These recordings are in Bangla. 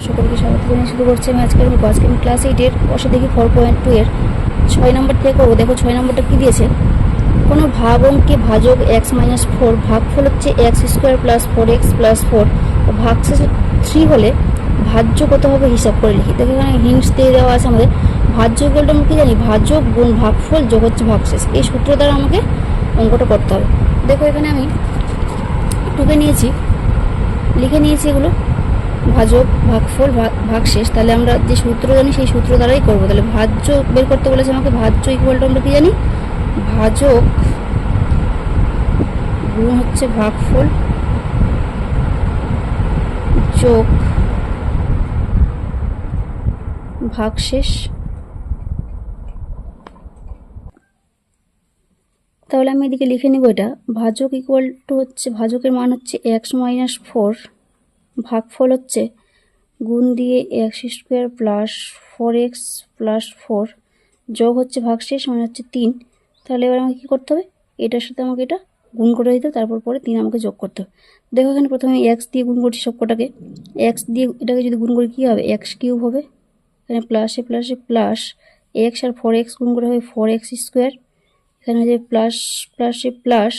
সকলকে স্বাগত জানিয়ে শুরু করছি আমি আজকে আমি ক্লাস 8-এর বসে দেখি 4.2 এর 6 নম্বর থেকে করবো। দেখো 6 নম্বরটা কি দিয়েছে, কোনো ভাগ অঙ্কে ভাজক x-4 ভাগফল হচ্ছে x² + 4x + 4 ও ভাগশেষ 3 হলে ভাজ্য কত হবে হিসাব করে লিখি। দেখো এখানে হিন্টস দিয়ে দেওয়া আছে আমাদের। ভাজ্য বলতে আমরা কি জানি, ভাজক গুণ ভাগফল যোগ হচ্ছে ভাগশেষ। এই সূত্র দ্বারা আমাকে অঙ্কটা করতে হবে। দেখো এখানে আমি টুকে নিয়েছি, লিখে নিয়েছি এগুলো, ভাজক ভাগফল ভাগশেষ। তাহলে আমরা যে সূত্র জানি সেই সূত্র দ্বারাই করবো। তাহলে ভাজ্য বের করতে বলেছে আমাকে, ভাজ্য ইকুয়াল টু আমরা কি জানি, ভাজক গুণ হচ্ছে ভাগফল যোগ ভাগশেষ। তাহলে আমি এদিকে লিখে নেব, এটা ভাজক ইকুয়াল টু হচ্ছে, ভাজকের মান হচ্ছে x-4, ভাগফল হচ্ছে গুণ দিয়ে x² + 4x + 4 যোগ হচ্ছে ভাগশেষ মানে হচ্ছে 3। তাহলে এবার আমাকে কী করতে হবে, এটার সাথে আমাকে এটা গুণ করে দিতে, তারপর পরে 3 আমাকে যোগ করতে হবে। দেখো এখানে প্রথমে x দিয়ে গুণ করছি সবকটাকে, x দিয়ে এটাকে যদি গুণ করি কী হবে, x³ হবে, এখানে প্লাসে প্লাসে প্লাস x আর 4x গুণ করে হবে 4x², এখানে যে প্লাস প্লাসে প্লাস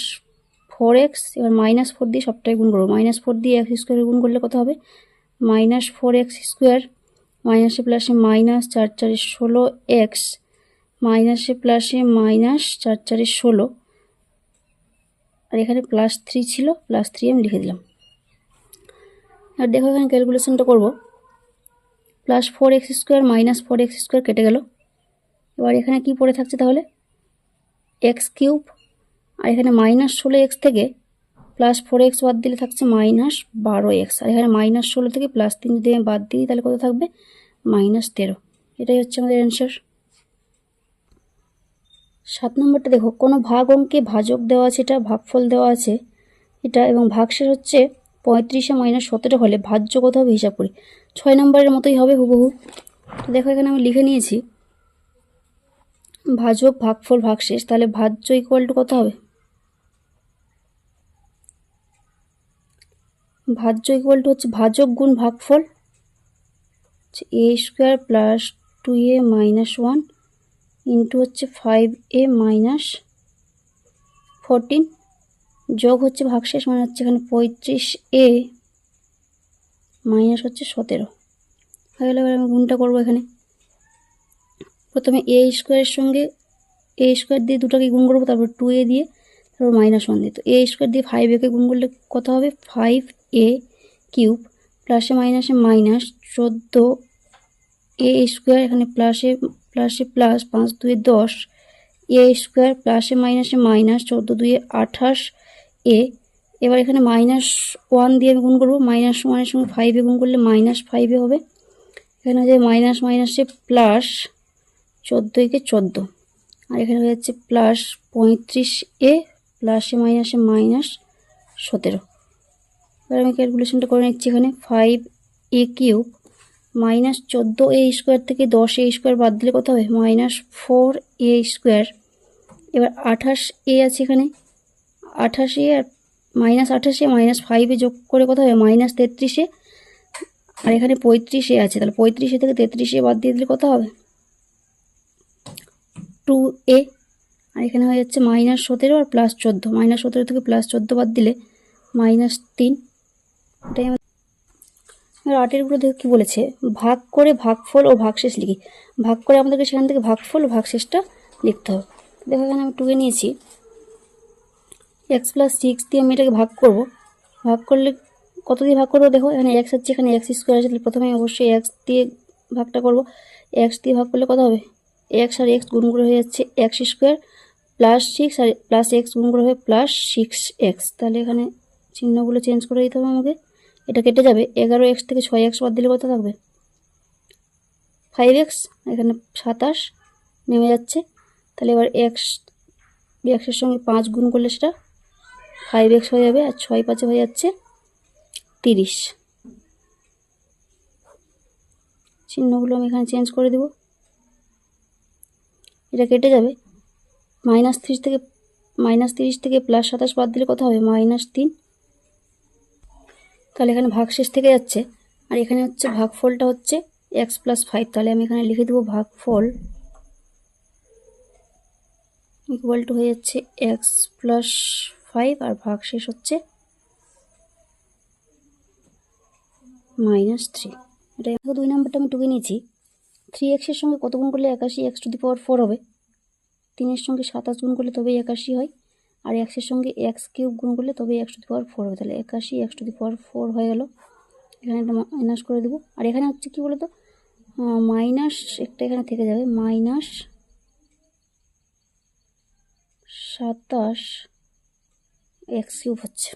4x, এবার -4 দিয়ে সবটাই গুণ করবো। -4 দিয়ে x² গুণ করলে কত হবে, -4x², মাইনাসে প্লাসে মাইনাস 4 4 16x, মাইনাসে প্লাসে মাইনাস 4 4 16, আর এখানে +3 ছিল, +3 আমি লিখে দিলাম। আর দেখো এখানে ক্যালকুলেশনটা করবো, +4x² -4x² কেটে গেল। এবার এখানে কি পড়ে থাকছে তাহলে, x³ আর এখানে -16x থেকে +4x বাদ দিলে থাকছে -12x, আর এখানে -16 থেকে +3 যদি আমি বাদ দিই তাহলে কত থাকবে, -13। এটাই হচ্ছে আমাদের অ্যান্সার। 7 নম্বরটা দেখো, কোনো ভাগ অঙ্কে ভাজক দেওয়া আছে, এটা ভাগফল দেওয়া আছে এটা, এবং ভাগশেষ হচ্ছে 35 - 17 হলে ভাজ্য কত হবে হিসাব করি। 6 নম্বরের মতোই হবে হুবহু। দেখো এখানে আমি লিখে নিয়েছি ভাজক ভাগফল ভাগশেষ, তাহলে ভাজ্য ইকুয়াল টু কত হবে, ভাজ্য ইকুয়াল টু হচ্ছে ভাজক গুণ ভাগফল a² + 2a - 1 ইন্টু হচ্ছে 5a - 14 যোগ হচ্ছে ভাগশেষ মানে হচ্ছে এখানে 35a মাইনাস হচ্ছে 17 হয়ে গেলে। এবার আমি গুণটা করবো। এখানে প্রথমে a² এর সঙ্গে a² দিয়ে দুটাকে গুণ করবো, তারপর 2a দিয়ে, তারপর -1 দিয়ে। তো a² দিয়ে 5a গুণ করলে কত হবে, 5a³ প্লাসে মাইনাসে মাইনাস 14a², এখানে প্লাসে প্লাসে প্লাস 5 2 10, a² প্লাসে মাইনাসে মাইনাস 14 2 28a। এবার এখানে -1 দিয়ে আমি গুণ করবো, -1 এর সঙ্গে 5a গুণ করলে -5a হবে। এখানে যে মাইনাস মাইনাসে প্লাস 14 × 14, আর এখানে হয়ে যাচ্ছে প্লাস 35a প্লাসে মাইনাসে -17। এবার আমি ক্যালকুলেশনটা করে নিচ্ছি। এখানে 5a³ -14a² থেকে 10a² বাদ দিলে কত হবে, -4a²। এবার 28a আছে এখানে, 28a আর -28a -5a যোগ করে কত হবে, -33a, আর এখানে 35a আছে, তাহলে 35a থেকে 33a বাদ দিয়ে দিলে কত হবে, 2a, আর এখানে হয়ে যাচ্ছে -17 আর +14, -17 থেকে +14 বাদ দিলে -3। এটাই আমার। এবার 8-এর উপরে দেখো কী বলেছে, ভাগ করে ভাগফল ও ভাগশেষ লিখি। ভাগ করে আমাদেরকে সেখান থেকে ভাগফল ও ভাগশেষটা লিখতে হবে। দেখো এখানে আমি টুকে নিয়েছি, x + 6 দিয়ে আমি এটাকে ভাগ করব। ভাগ করলে কত দিয়ে ভাগ করবো, দেখো এখানে x আছে, এখানে x² আছে, তাহলে প্রথমে অবশ্যই x দিয়ে ভাগটা করব। x দিয়ে ভাগ করলে কত হবে, x আর x গুণ করে হয়ে যাচ্ছে x² + 6, আর +x গুণ করে হবে +6x। তাহলে এখানে চিহ্নগুলো চেঞ্জ করে দিতে হবে আমাকে, এটা কেটে যাবে। 11x থেকে 6x বাদ দিলে কত থাকবে, 5x, এখানে 27 নেমে যাচ্ছে। তাহলে এবার এর সঙ্গে 5 গুণ করলে সেটা 5x হয়ে যাবে, আর 6 5 হয়ে যাচ্ছে 30। চিহ্নগুলো আমি এখানে চেঞ্জ করে দেব, এটা কেটে যাবে। -30 থেকে +27 বাদ দিলে কত হবে, -3। তাহলে এখানে ভাগশেষ থেকে যাচ্ছে আর এখানে হচ্ছে ভাগফলটা হচ্ছে এক্স প্লাস 5, তাহলে আমি এখানে লিখে দেবো ভাগফল ইকুয়াল টু হয়ে যাচ্ছে এক্স প্লাস 5 আর ভাগশেষ হচ্ছে -3। এটা 2 নাম্বারটা আমি টুকে নিয়েছি। 3x এর সঙ্গে কত গুণ করলে 81 x⁴ হবে? 3 এর সঙ্গে 27 গুণ করলে তবেই 81 হয়, আর x এর সঙ্গে x³ গুণ করলে তবেই x⁴ হবে। তাহলে 81 x⁴ হয়ে গেল। এখানে একটা মাইনাস করে দেবো। আর এখানে হচ্ছে কি বলতো, মাইনাস একটা এখানে থেকে যাবে, -27 x³ হচ্ছে।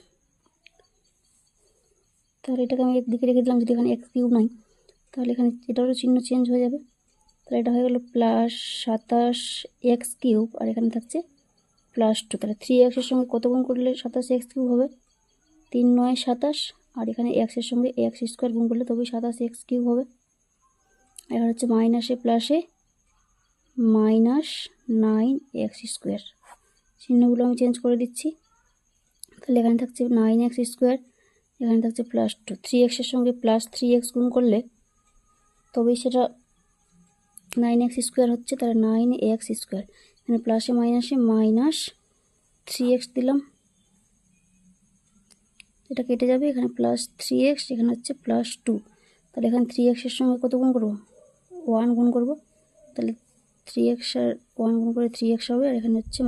তাহলে এটাকে আমি একদিকে রেখে দিলাম, যদি এখানে x³ নাই তাহলে এখানে এটারও চিহ্ন চেঞ্জ হয়ে যাবে। তাহলে এটা হয়ে গেল +27 x³ আর এখানে থাকছে +2। তাহলে 3x এর সঙ্গে কত গুণ করলে 27 x³ হবে? 3 × 9 = 27, আর এখানে x এর সঙ্গে x² গুণ করলে তবেই 27 x³ হবে। এবার হচ্ছে মাইনাসে প্লাসে -9x²। চিহ্নগুলো আমি চেঞ্জ করে দিচ্ছি। তাহলে এখানে থাকছে 9x², এখানে থাকছে +2। 3x এর সঙ্গে +3x গুণ করলে তবেই সেটা 9x² হচ্ছে, তাহলে 9x²। এখানে প্লাসে মাইনাসে -3x দিলাম, এটা কেটে যাবে। এখানে +3x, এখানে হচ্ছে +2। তাহলে এখানে 3x এর সঙ্গে কত গুণ করবো? 1 গুণ করবো। তাহলে 3x আর 1 গুণ করে 3x হবে, আর এখানে হচ্ছে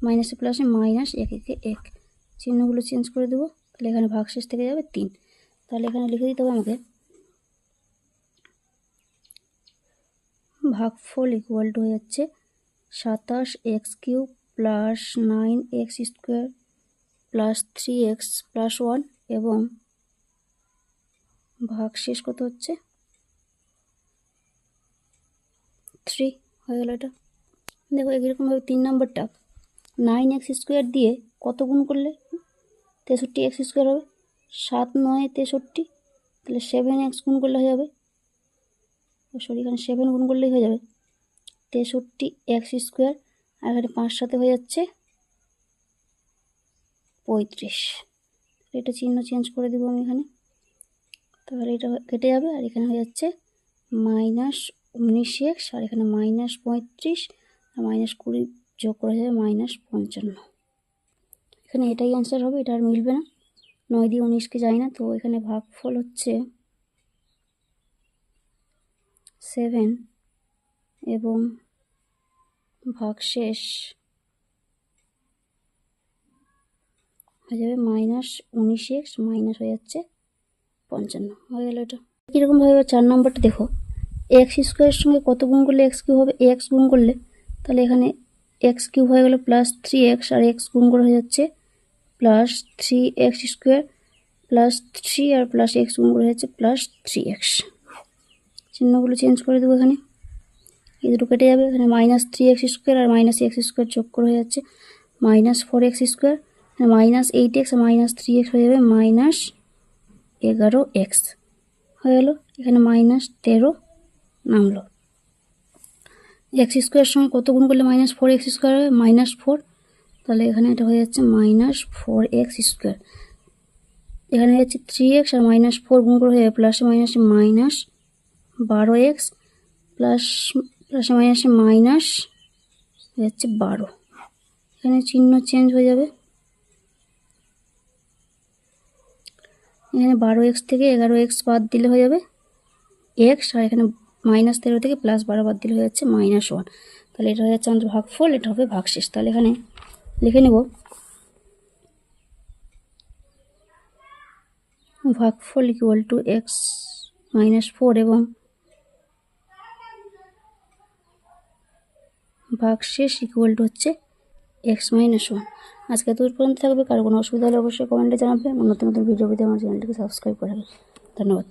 মাইনাসে প্লাসে -1 একে 1। চিহ্নগুলো চেঞ্জ করে দেবো। তাহলে এখানে ভাগশেষ থেকে যাবে 3। তাহলে এখানে লিখে দিতে হবে আমাকে ভাগফল ইকুয়াল টু হয়ে যাচ্ছে 27 x³ + 9x² + 3x + 1 এবং ভাগশেষ কত হচ্ছে 3 হয়ে গেল। এটা দেখো এরকমভাবে 3 নম্বরটা 9x² দিয়ে কত গুণ করলে 63x² হবে? 7 × 9 = 63, তাহলে 7x গুণ করলে হয়ে যাবে, এখানে 7 গুণ করলেই হয়ে যাবে 63x²। আর এখানে 5 সাথে হয়ে যাচ্ছে 35। এটা চিহ্ন চেঞ্জ করে দেবো আমি এখানে। তাহলে এটা কেটে যাবে, আর এখানে হয়ে যাচ্ছে -19x, আর এখানে -35 আর -20 যোগ করা যাবে -55। এখানে এটাই অ্যান্সার হবে, এটা আর মিলবে না, 9 দিয়ে 19কে যায় না। তো এখানে ভাগফল হচ্ছে 7 এবং ভাগশেষ হয়ে যাবে -19x, মাইনাস হয়ে যাচ্ছে 55 হয়ে গেল। এটা কীরকমভাবে 4 নম্বরটা দেখো, x² এর সঙ্গে কত গুণ করলে x³ হবে? x গুণ করলে, তাহলে এখানে x³ হয়ে গেল +3x, আর x গুণ করে হয়ে যাচ্ছে +3x² +3 আর +x গুণ করে হচ্ছে +3x। চিহ্নগুলো চেঞ্জ করে দেবো। এখানে এই দুটো কেটে যাবে। এখানে -3x² আর -x² যোগ করে হয়ে যাচ্ছে -4x², -8x আর -3x হয়ে যাবে -11x হয়ে গেল। এখানে -13 নামলো। x² এর সঙ্গে কত গুণ করলে -4x² হবে? -4, তাহলে এখানে এটা হয়ে যাচ্ছে -4x²। এখানে হচ্ছে 3x আর -4 গুণ করে হয়ে যাবে প্লাসে মাইনাসে -12x প্লাসে মাইনাসে মাইনাস হয়ে যাচ্ছে 12। এখানে চিহ্ন চেঞ্জ হয়ে যাবে। এখানে 12x থেকে 11x বাদ দিলে হয়ে যাবে x, আর এখানে -13 থেকে +12 বাদ দিলে হয়ে যাচ্ছে -1। তাহলে এটা হয়ে যাচ্ছে আমাদের ভাগফল, এটা হবে ভাগশেষ। তাহলে এখানে লিখে নেব ভাগফল ইকুয়াল টু x - 4 এবং ভাগশেষ ইকুয়াল টু হচ্ছে x - 1। আজকে এত পর্যন্ত থাকবে। কারো কোনো অসুবিধা হলে অবশ্যই কমেন্টে জানাবে। নতুন নতুন ভিডিও পেতে আমার চ্যানেলটিকে সাবস্ক্রাইব করে রাখবে। ধন্যবাদ।